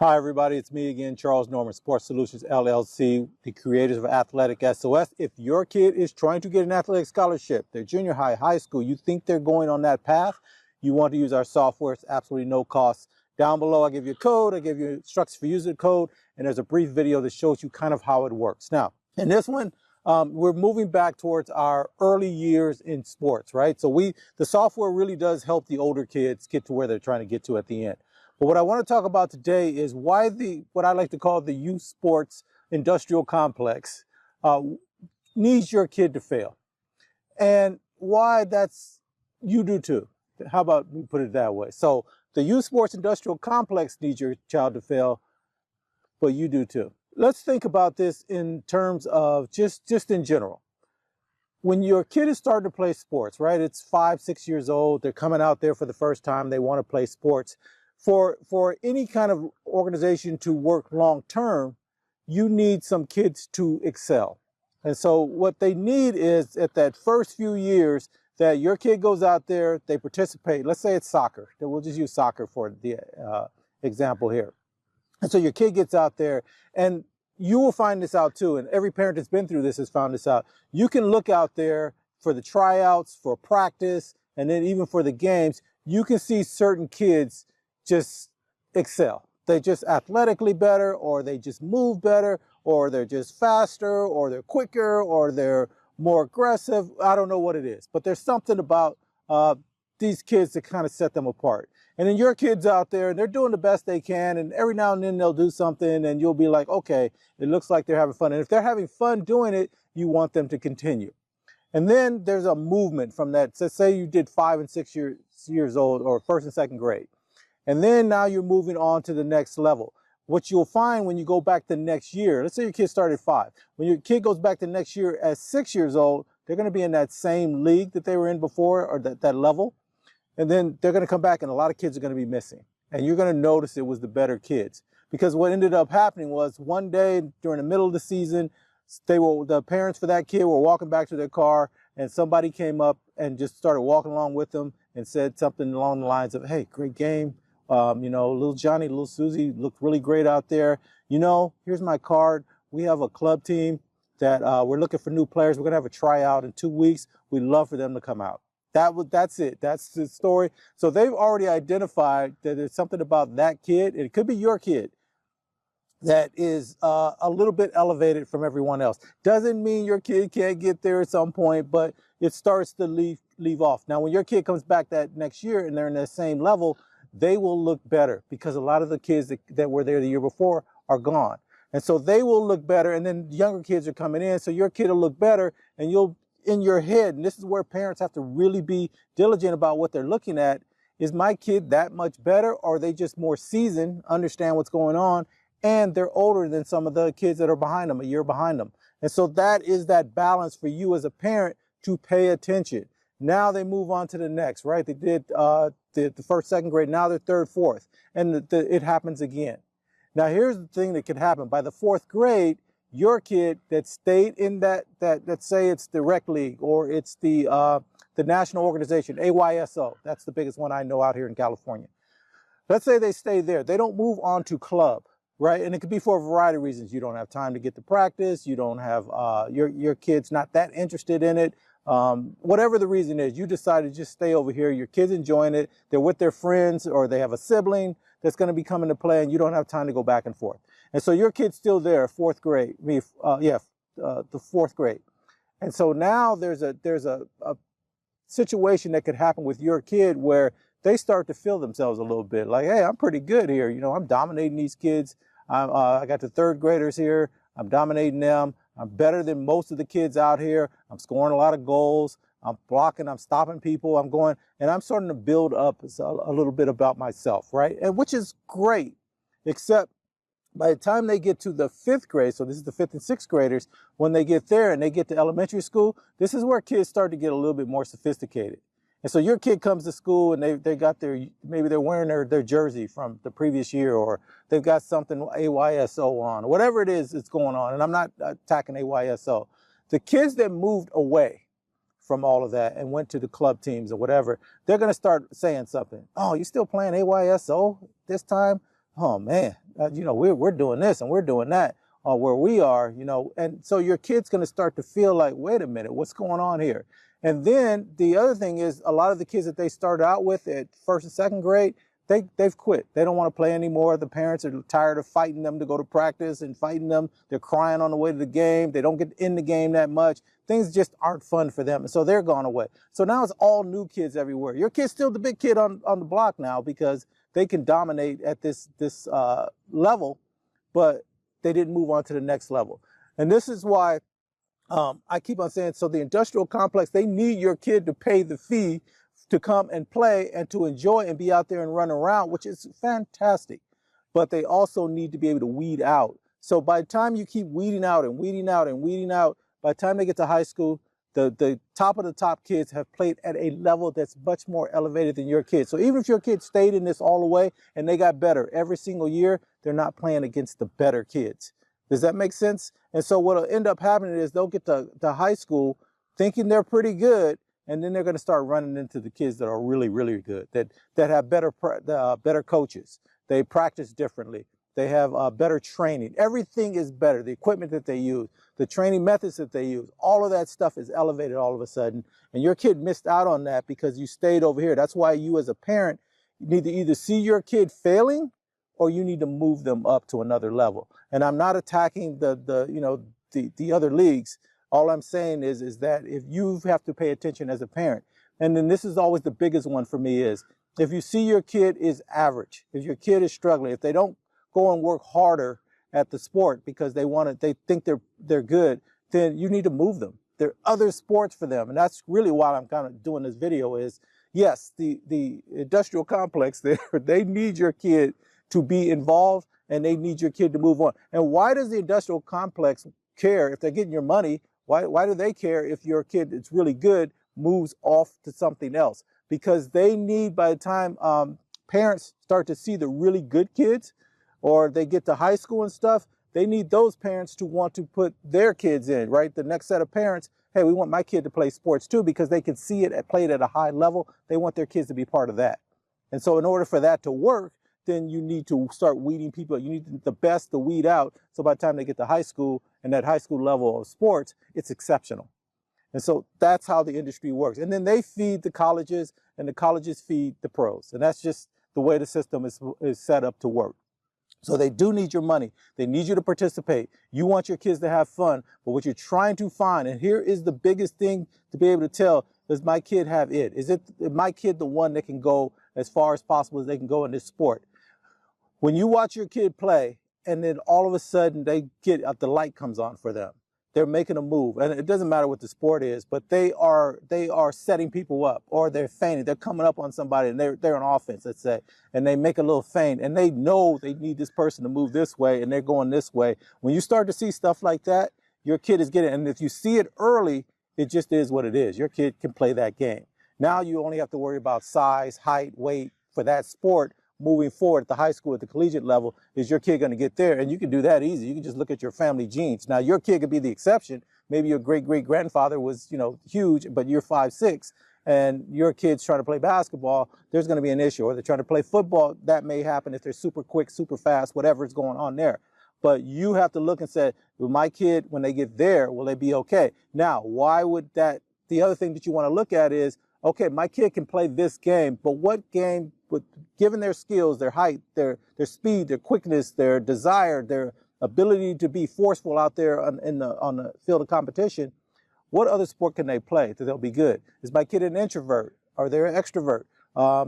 Hi, everybody. It's me again, Charles Norman, Sports Solutions, LLC, the creators of AthleticSOS. If your kid is trying to get an athletic scholarship, they're junior high, high school, you think they're going on that path, you want to use our software. It's absolutely no cost. Down below, I give you a code, I give you instructions for using the code, and there's a brief video that shows you kind of how it works. Now, in this one, we're moving back towards our early years in sports, right? So the software really does help the older kids get to where they're trying to get to at the end. But what I want to talk about today is why what I like to call the youth sports industrial complex needs your kid to fail, and why you do too. How about we put it that way? So the youth sports industrial complex needs your child to fail, but you do too. Let's think about this in terms of just in general. When your kid is starting to play sports, right? It's 5, 6 years old. They're coming out there for the first time. They want to play sports. For any kind of organization to work long term, you need some kids to excel. And so what they need is at that first few years that your kid goes out there, they participate. Let's say it's soccer. We'll just use soccer for the example here. And so your kid gets out there, and you will find this out too, and every parent that's been through this has found this out. You can look out there for the tryouts, for practice, and then even for the games. You can see certain kids just excel. They're just athletically better, or they just move better, or they're just faster, or they're quicker, or they're more aggressive. I don't know what it is, but there's something about these kids that kind of set them apart. And then your kids out there, and they're doing the best they can, and every now and then they'll do something, and you'll be like, okay, it looks like they're having fun. And if they're having fun doing it, you want them to continue. And then there's a movement from that. So say you did 5 and 6 years old, or first and second grade. And then now you're moving on to the next level. What you'll find when you go back the next year, let's say your kid started 5. When your kid goes back the next year at 6 years old, they're going to be in that same league that they were in before, or that level. And then they're going to come back, and a lot of kids are going to be missing. And you're going to notice it was the better kids. Because what ended up happening was one day during the middle of the season, the parents for that kid were walking back to their car, and somebody came up and just started walking along with them and said something along the lines of, hey, great game. Little Johnny, little Susie looked really great out there. Here's my card. We have a club team that we're looking for new players. We're going to have a tryout in 2 weeks. We'd love for them to come out. That's it. That's the story. So they've already identified that there's something about that kid. It could be your kid that is a little bit elevated from everyone else. Doesn't mean your kid can't get there at some point, but it starts to leave off. Now, when your kid comes back that next year and they're in the same level, they will look better because a lot of the kids that were there the year before are gone. And so they will look better, and then younger kids are coming in, so your kid will look better, and you'll, in your head, and this is where parents have to really be diligent about what they're looking at, is my kid that much better, or are they just more seasoned, understand what's going on, and they're older than some of the kids that are behind them, a year behind them. And so that is that balance for you as a parent to pay attention. Now they move on to the next, right? They did the first, second grade. Now they're third, fourth, and it happens again. Now here's the thing that could happen. By the 4th grade, your kid that stayed in that let's say it's the rec league, or it's the national organization, AYSO. That's the biggest one I know out here in California. Let's say they stay there. They don't move on to club, right? And it could be for a variety of reasons. You don't have time to get to practice. You don't have your kid's not that interested in it. Whatever the reason is, you decide to just stay over here. Your kid's enjoying it. They're with their friends, or they have a sibling that's going to be coming to play, and you don't have time to go back and forth. And so your kid's still there, 4th grade. The 4th grade. And so now there's a situation that could happen with your kid where they start to feel themselves a little bit like, hey, I'm pretty good here. I'm dominating these kids. I got the 3rd graders here. I'm dominating them. I'm better than most of the kids out here. I'm scoring a lot of goals. I'm blocking. I'm stopping people. I'm going, and I'm starting to build up a little bit about myself, right? And which is great, except by the time they get to the 5th grade, so this is the 5th and 6th graders, when they get there and they get to elementary school, this is where kids start to get a little bit more sophisticated. And so your kid comes to school and they got maybe they're wearing their jersey from the previous year, or they've got something AYSO on, or whatever it is that's going on. And I'm not attacking AYSO. The kids that moved away from all of that and went to the club teams or whatever, they're going to start saying something. Oh, you still playing AYSO this time? oh man, we're doing this and we're doing that where we are, and so your kid's going to start to feel like, wait a minute, what's going on here? And then the other thing is a lot of the kids that they started out with at first and second grade, they've quit. They don't want to play anymore. The parents are tired of fighting them to go to practice and fighting them. They're crying on the way to the game. They don't get in the game that much. Things just aren't fun for them. And so they're gone away. So now it's all new kids everywhere. Your kid's still the big kid on the block now because they can dominate at this level, but they didn't move on to the next level. And this is why I keep on saying, so the industrial complex, they need your kid to pay the fee to come and play and to enjoy and be out there and run around, which is fantastic. But they also need to be able to weed out. So by the time you keep weeding out and weeding out and weeding out, by the time they get to high school, the top of the top kids have played at a level that's much more elevated than your kids. So even if your kids stayed in this all the way and they got better every single year, they're not playing against the better kids. Does that make sense? And so what'll end up happening is they'll get to high school thinking they're pretty good, and then they're going to start running into the kids that are really, really good, that have better coaches. They practice differently. They have better training. Everything is better. The equipment that they use, the training methods that they use, all of that stuff is elevated all of a sudden. And your kid missed out on that because you stayed over here. That's why you as a parent need to either see your kid failing or you need to move them up to another level. And I'm not attacking the other leagues. All I'm saying is that if you have to pay attention as a parent, and then this is always the biggest one for me is, if you see your kid is average, if your kid is struggling, if they don't go and work harder at the sport because they think they're good, then you need to move them. There are other sports for them. And that's really why I'm kind of doing this video is, yes, the industrial complex there, they need your kid to be involved and they need your kid to move on. And why does the industrial complex care if they're getting your money? Why do they care if your kid that's really good moves off to something else? Because they need, by the time parents start to see the really good kids or they get to high school and stuff, they need those parents to want to put their kids in, right? The next set of parents, hey, we want my kid to play sports too because they can see it played at a high level. They want their kids to be part of that. And so in order for that to work, then you need to start weeding people. You need the best to weed out. So by the time they get to high school and that high school level of sports, it's exceptional. And so that's how the industry works. And then they feed the colleges and the colleges feed the pros. And that's just the way the system is set up to work. So they do need your money. They need you to participate. You want your kids to have fun, but what you're trying to find, and here is the biggest thing to be able to tell, does my kid have it? Is my kid the one that can go as far as possible as they can go in this sport? When you watch your kid play and then all of a sudden the light comes on for them, they're making a move, and it doesn't matter what the sport is, but they are setting people up, or they're feigning. They're coming up on somebody and they're on offense, let's say, and they make a little feint and they know they need this person to move this way and they're going this way. When you start to see stuff like that, your kid is getting it. And if you see it early, it just is what it is. Your kid can play that game. Now you only have to worry about size, height, weight for that sport. Moving forward at the high school, at the collegiate level, is your kid going to get there? And you can do that easy. You can just look at your family genes. Now, your kid could be the exception. Maybe your great-great-grandfather was, huge, but you're 5'6", and your kid's trying to play basketball, there's going to be an issue. Or they're trying to play football, that may happen if they're super quick, super fast, whatever is going on there. But you have to look and say, well, my kid, when they get there, will they be okay? Now, why would that? The other thing that you want to look at is, okay, my kid can play this game, but what game, given their skills, their height, their speed, their quickness, their desire, their ability to be forceful out there on the field of competition, what other sport can they play that they'll be good? Is my kid an introvert? Are they an extrovert?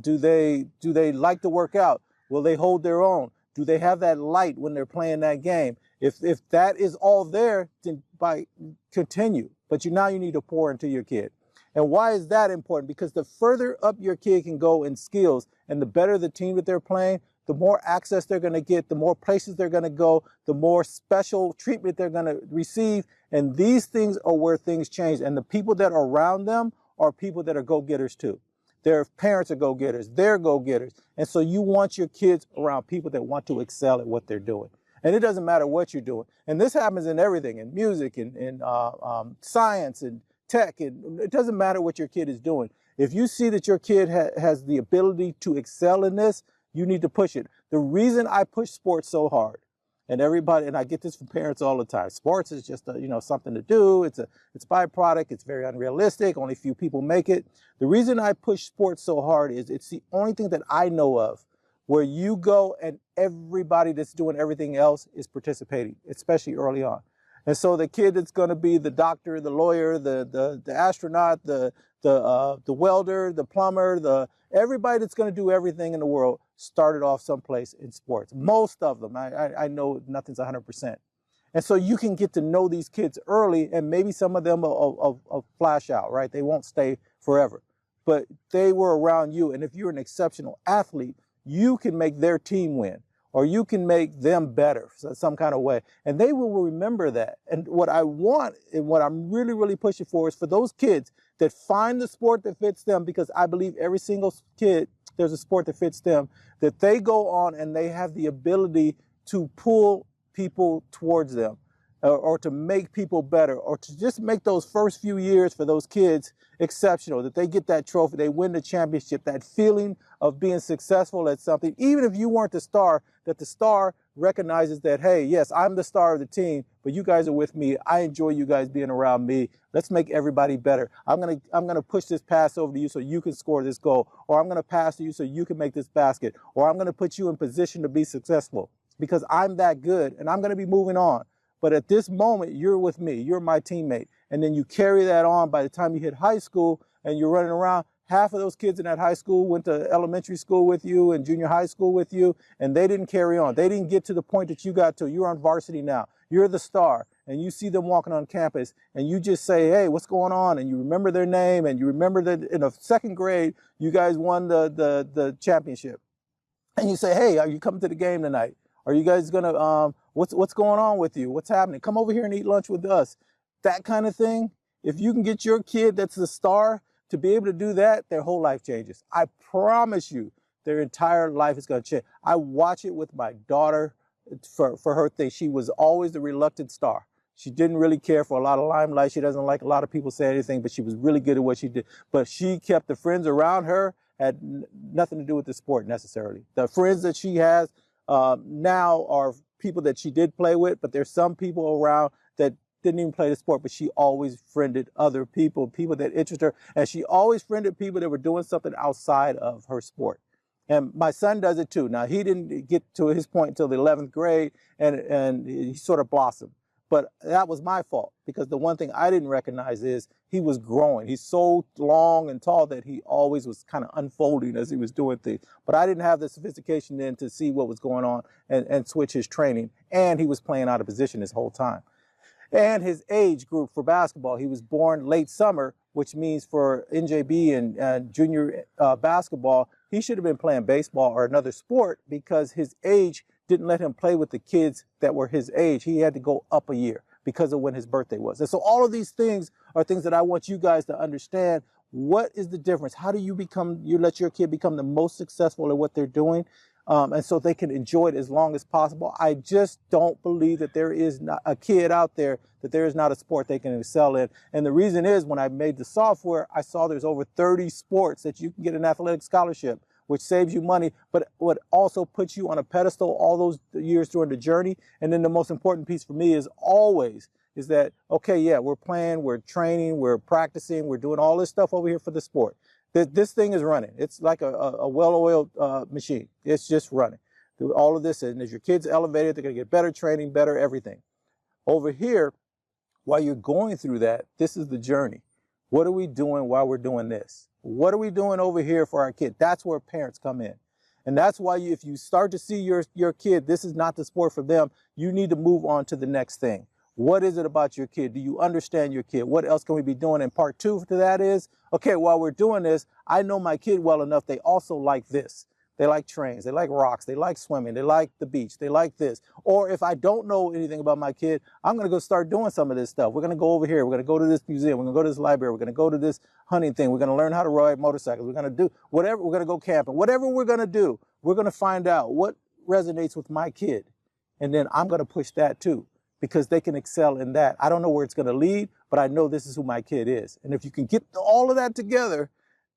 Do they like to work out? Will they hold their own? Do they have that light when they're playing that game? If that is all there, then continue. But now you need to pour into your kid. And why is that important? Because the further up your kid can go in skills and the better the team that they're playing, the more access they're going to get, the more places they're going to go, the more special treatment they're going to receive. And these things are where things change. And the people that are around them are people that are go-getters too. Their parents are go-getters. They're go-getters. And so you want your kids around people that want to excel at what they're doing. And it doesn't matter what you're doing. And this happens in everything, in music, in science, and tech. And it doesn't matter what your kid is doing. If you see that your kid has the ability to excel in this, you need to push it. The reason I push sports so hard, and everybody, and I get this from parents all the time, sports is just something to do. It's a byproduct. It's very unrealistic. Only few people make it. The reason I push sports so hard is it's the only thing that I know of where you go and everybody that's doing everything else is participating, especially early on. And so the kid that's going to be the doctor, the lawyer, the astronaut, the welder, the plumber, everybody that's going to do everything in the world started off someplace in sports. Most of them, I know nothing's 100%. And so you can get to know these kids early, and maybe some of them will flash out, right? They won't stay forever. But they were around you, and if you're an exceptional athlete, you can make their team win, or you can make them better some kind of way. And they will remember that. And what I want and what I'm really, really pushing for is for those kids that find the sport that fits them, because I believe every single kid, there's a sport that fits them, that they go on and they have the ability to pull people towards them, or to make people better, or to just make those first few years for those kids exceptional, that they get that trophy, they win the championship, that feeling of being successful at something, even if you weren't the star, that the star recognizes that, hey, yes, I'm the star of the team, but you guys are with me. I enjoy you guys being around me. Let's make everybody better. I'm gonna push this pass over to you so you can score this goal, or I'm gonna pass to you so you can make this basket, or I'm gonna put you in position to be successful because I'm that good and I'm gonna be moving on. But at this moment, you're with me. You're my teammate. And then you carry that on by the time you hit high school and you're running around. Half of those kids in that high school went to elementary school with you and junior high school with you, and they didn't carry on. They didn't get to the point that you got to. You're on varsity now. You're the star. And you see them walking on campus, and you just say, hey, what's going on? And you remember their name, and you remember that in the second grade, you guys won the championship. And you say, hey, are you coming to the game tonight? Are you guys going to, what's going on with you? What's happening? Come over here and eat lunch with us. That kind of thing. If you can get your kid that's the star to be able to do that, their whole life changes. I promise you, their entire life is going to change. I watch it with my daughter for her thing. She was always the reluctant star. She didn't really care for a lot of limelight. She doesn't like a lot of people say anything, but she was really good at what she did. But she kept the friends around her, had nothing to do with the sport necessarily. The friends that she has now are people that she did play with, but there's some people around that didn't even play the sport, but she always friended other people, people that interest her, and she always friended people that were doing something outside of her sport. And my son does it too. Now, he didn't get to his point until the 11th grade, and he sort of blossomed. But that was my fault, because the one thing I didn't recognize is he was growing. He's so long and tall that he always was kind of unfolding as he was doing things. But I didn't have the sophistication then to see what was going on and switch his training. And he was playing out of position this whole time. And his age group for basketball, he was born late summer, which means for NJB and junior basketball, he should have been playing baseball or another sport, because his age didn't let him play with the kids that were his age. He had to go up a year because of when his birthday was. And so all of these things are things that I want you guys to understand. What is the difference? How do you let your kid become the most successful at what they're doing? And so they can enjoy it as long as possible. I just don't believe that there is not a kid out there, that there is not a sport they can excel in. And the reason is, when I made the software, I saw there's over 30 sports that you can get an athletic scholarship, which saves you money, but what also puts you on a pedestal all those years during the journey. And then the most important piece for me is always is that, okay, yeah, we're playing, we're training, we're practicing, we're doing all this stuff over here for the sport. This thing is running. It's like a well-oiled machine. It's just running. Through all of this, and as your kids elevated, they're going to get better training, better everything. Over here, while you're going through that, this is the journey. What are we doing while we're doing this? What are we doing over here for our kid? That's where parents come in. And that's why if you start to see your kid, this is not the sport for them, you need to move on to the next thing. What is it about your kid? Do you understand your kid? What else can we be doing? And part two to that is, okay, while we're doing this, I know my kid well enough. They also like this. They like trains. They like rocks. They like swimming. They like the beach. They like this. Or if I don't know anything about my kid, I'm going to go start doing some of this stuff. We're going to go over here. We're going to go to this museum. We're going to go to this library. We're going to go to this hunting thing. We're going to learn how to ride motorcycles. We're going to do whatever. We're going to go camping. Whatever we're going to do, we're going to find out what resonates with my kid. And then I'm going to push that too, because they can excel in that. I don't know where it's going to lead, but I know this is who my kid is. And if you can get all of that together,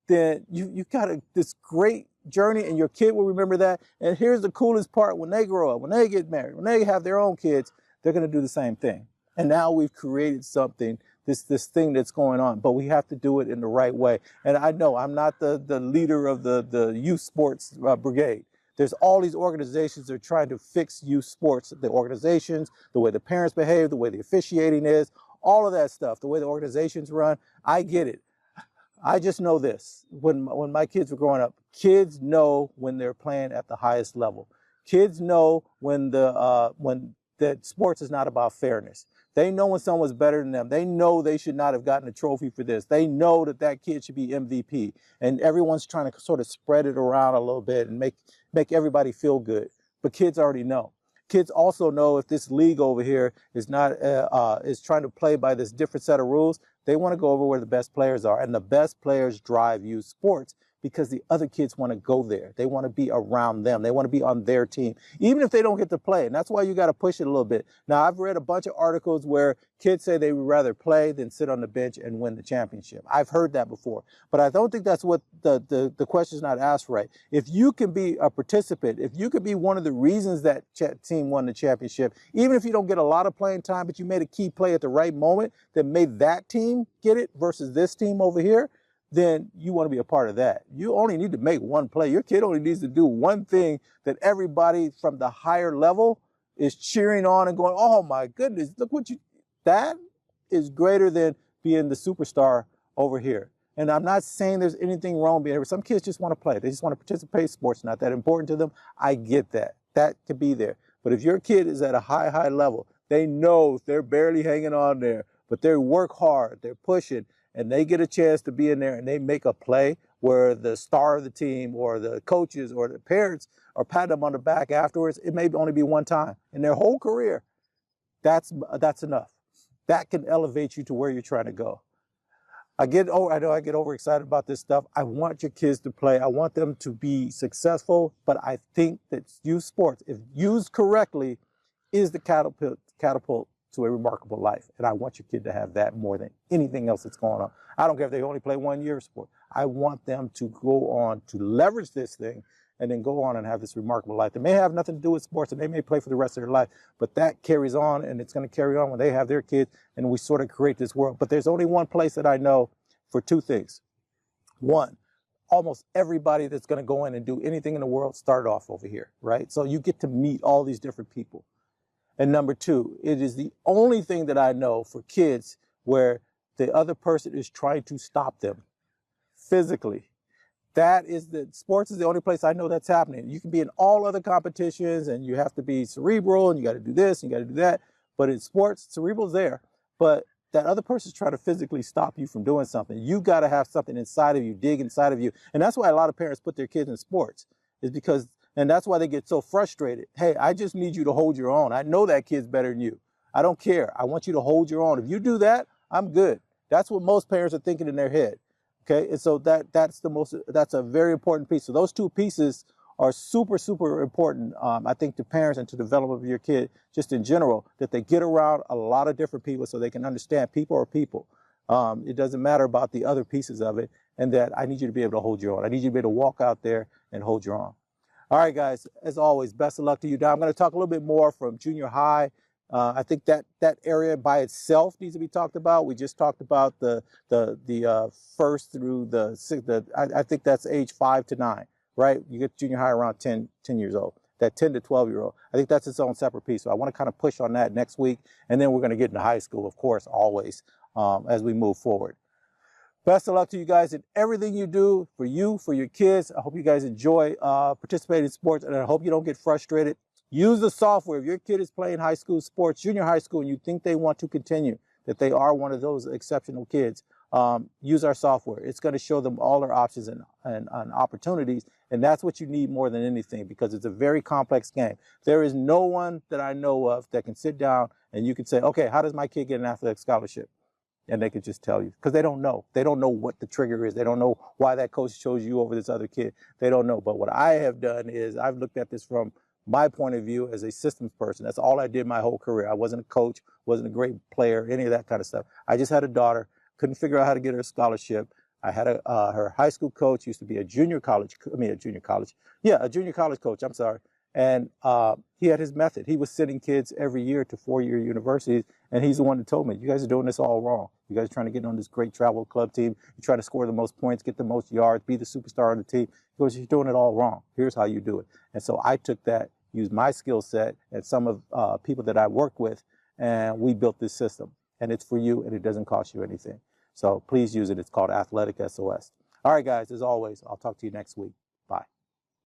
then you got this great journey, and your kid will remember that. And here's the coolest part: when they grow up, when they get married, when they have their own kids, they're going to do the same thing. And now we've created something, this thing that's going on, but we have to do it in the right way. And I know I'm not the leader of the youth sports brigade. There's all these organizations that are trying to fix youth sports, the organizations, the way the parents behave, the way the officiating is, all of that stuff, the way the organizations run. I get it. I just know this. When my kids were growing up, kids know when they're playing at the highest level. Kids know when that sports is not about fairness. They know when someone's better than them. They know they should not have gotten a trophy for this. They know that kid should be MVP. And everyone's trying to sort of spread it around a little bit and make everybody feel good. But kids already know. Kids also know if this league over here is trying to play by this different set of rules, they want to go over where the best players are. And the best players drive youth sports because the other kids want to go there. They want to be around them. They want to be on their team, even if they don't get to play. And that's why you got to push it a little bit. Now, I've read a bunch of articles where kids say they would rather play than sit on the bench and win the championship. I've heard that before, but I don't think that's what the question's not asked right. If you can be a participant, if you could be one of the reasons that team won the championship, even if you don't get a lot of playing time, but you made a key play at the right moment that made that team get it versus this team over here, then you want to be a part of that. You only need to make one play. Your kid only needs to do one thing that everybody from the higher level is cheering on and going, oh my goodness, look what you, that is greater than being the superstar over here. And I'm not saying there's anything wrong being here. Some kids just want to play. They just want to participate. Sports not that important to them. I get that. That could be there. But if your kid is at a high level, they know they're barely hanging on there, but they work hard, they're pushing, and they get a chance to be in there and they make a play where the star of the team or the coaches or the parents are patting them on the back afterwards. It may only be one time in their whole career. That's enough. That can elevate you to where you're trying to go. I know I get overexcited about this stuff. I want your kids to play. I want them to be successful, but I think that youth sports, if used correctly, is the catapult to a remarkable life. And I want your kid to have that more than anything else that's going on. I don't care if they only play 1 year of sport. I want them to go on to leverage this thing and then go on and have this remarkable life. They may have nothing to do with sports and they may play for the rest of their life, but that carries on and it's going to carry on when they have their kids and we sort of create this world. But there's only one place that I know for two things. One, almost everybody that's going to go in and do anything in the world started off over here, right? So you get to meet all these different people. And number two, it is the only thing that I know for kids where the other person is trying to stop them physically. Sports is the only place I know that's happening. You can be in all other competitions and you have to be cerebral and you got to do this and you got to do that. But in sports, cerebral's there. But that other person's trying to physically stop you from doing something. You got to have something inside of you, dig inside of you. And that's why a lot of parents put their kids in sports, is because, and that's why they get so frustrated. Hey, I just need you to hold your own. I know that kid's better than you. I don't care. I want you to hold your own. If you do that, I'm good. That's what most parents are thinking in their head. Okay, and so that's a very important piece. So those two pieces are super, super important, I think, to parents and to the development of your kid, just in general, that they get around a lot of different people so they can understand people are people. It doesn't matter about the other pieces of it, and that I need you to be able to hold your own. I need you to be able to walk out there and hold your own. All right, guys, as always, best of luck to you. Now, I'm going to talk a little bit more from junior high. I think that area by itself needs to be talked about. We just talked about the first through the sixth. I think that's age 5 to 9, right? You get junior high around 10 years old. That 10 to 12-year-old. I think that's its own separate piece. So I want to kind of push on that next week, and then we're going to get into high school, of course, always as we move forward. Best of luck to you guys in everything you do for you, for your kids. I hope you guys enjoy participating in sports, and I hope you don't get frustrated. Use the software. If your kid is playing high school sports, junior high school, and you think they want to continue, that they are one of those exceptional kids, use our software. It's going to show them all their options and opportunities, and that's what you need more than anything, because it's a very complex game. There is no one that I know of that can sit down and you can say, okay, how does my kid get an athletic scholarship? And they could just tell you, because they don't know. They don't know what the trigger is. They don't know why that coach chose you over this other kid. They don't know. But what I have done is I've looked at this from my point of view as a systems person. That's all I did my whole career. I wasn't a coach, wasn't a great player, any of that kind of stuff. I just had a daughter, couldn't figure out how to get her a scholarship. I had her high school coach used to be a junior college coach. I'm sorry. And he had his method. He was sending kids every year to 4-year universities, and he's the one that told me, you guys are doing this all wrong. You guys are trying to get on this great travel club team. You're trying to score the most points, get the most yards, be the superstar on the team. He goes, you're doing it all wrong. Here's how you do it. And so I took that, used my skill set and some of people that I work with, and we built this system. And it's for you, and it doesn't cost you anything. So please use it. It's called AthleticSOS. All right, guys, as always, I'll talk to you next week.